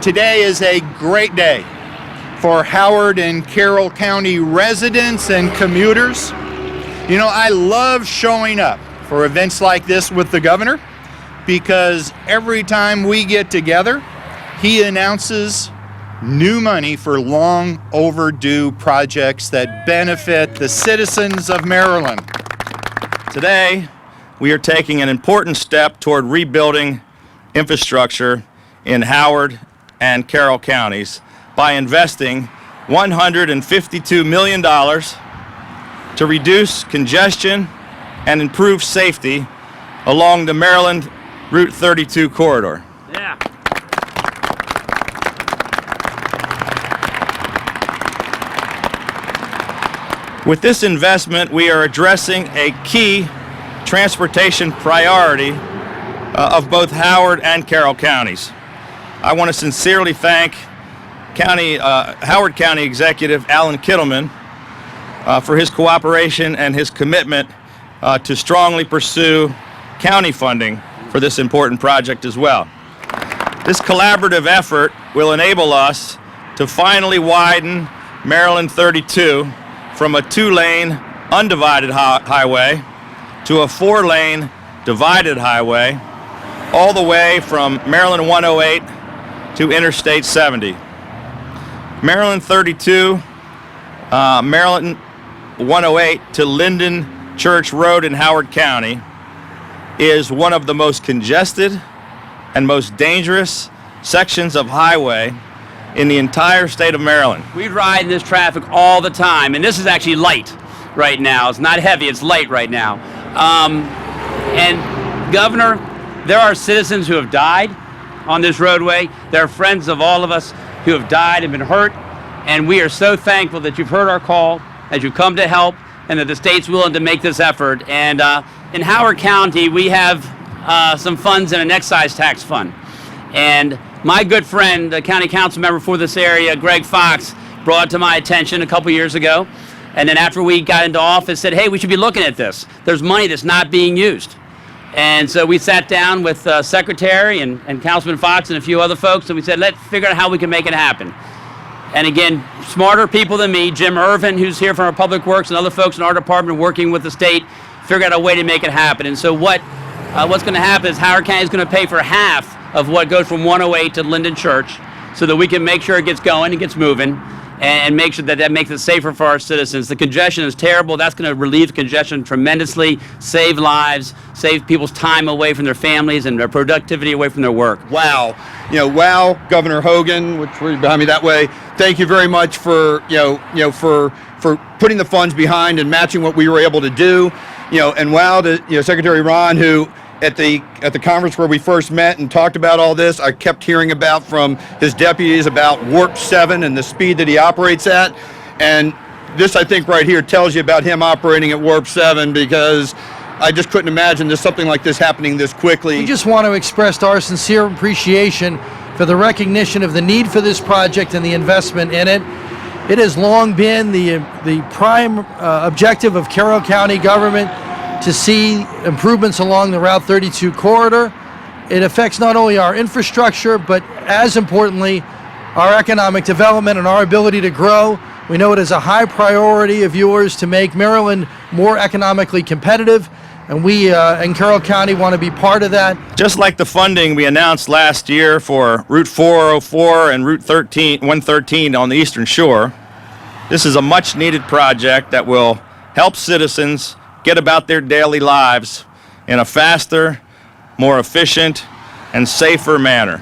Today is a great day for Howard and Carroll County residents and commuters. You know, I love showing up for events like this with the governor because every time we get together, he announces new money for long overdue projects that benefit the citizens of Maryland. Today, we are taking an important step toward rebuilding infrastructure in Howard and Carroll counties by investing $152 million to reduce congestion and improve safety along the Maryland Route 32 corridor. Yeah. With this investment, we are addressing a key transportation priority of both Howard and Carroll counties. I want to sincerely thank Howard County Executive Allan Kittleman for his cooperation and his commitment to strongly pursue county funding for this important project as well. This collaborative effort will enable us to finally widen Maryland 32 from a 2-lane undivided highway to a 4-lane divided highway, all the way from Maryland 108 to Interstate 70. Maryland 32, Maryland 108 to Linden Church Road in Howard County is one of the most congested and most dangerous sections of highway in the entire state of Maryland. We ride in this traffic all the time, and this is actually light right now. It's not heavy, it's light right now. And Governor, there are citizens who have died on this roadway. There are friends of all of us who have died and been hurt, and we are so thankful that you've heard our call, that you've come to help, and that the state's willing to make this effort. And in Howard County, we have some funds in an excise tax fund. And my good friend, the county council member for this area, Greg Fox, brought it to my attention a couple years ago. And then after we got into office, said, hey, we should be looking at this. There's money that's not being used. And so we sat down with Secretary and Councilman Fox and a few other folks, and we said, let's figure out how we can make it happen. And again, smarter people than me, Jim Irvin, who's here from our Public Works, and other folks in our department working with the state, figured out a way to make it happen. And so what's going to happen is Howard County is going to pay for half of what goes from 108 to Linden Church so that we can make sure it gets going and gets moving and make sure that that makes it safer for our citizens. The congestion is terrible. That's going to relieve congestion tremendously, save lives, save people's time away from their families and their productivity away from their work. Wow. Wow, Governor Hogan, which we're behind me that way. Thank you very much for, for putting the funds behind and matching what we were able to do. And wow to, Secretary Ron, who at the conference where we first met and talked about all this, I kept hearing about from his deputies about Warp 7 and the speed that he operates at. And this, I think, right here tells you about him operating at Warp 7, because I just couldn't imagine there's something like this happening this quickly. We just want to express our sincere appreciation for the recognition of the need for this project and the investment in it. It has long been the prime objective of Carroll County government to see improvements along the Route 32 corridor. It affects not only our infrastructure, but as importantly, our economic development and our ability to grow. We know it is a high priority of yours to make Maryland more economically competitive, and we in Carroll County want to be part of that. Just like the funding we announced last year for Route 404 and Route 113 on the Eastern Shore, this is a much-needed project that will help citizens get about their daily lives in a faster, more efficient, and safer manner.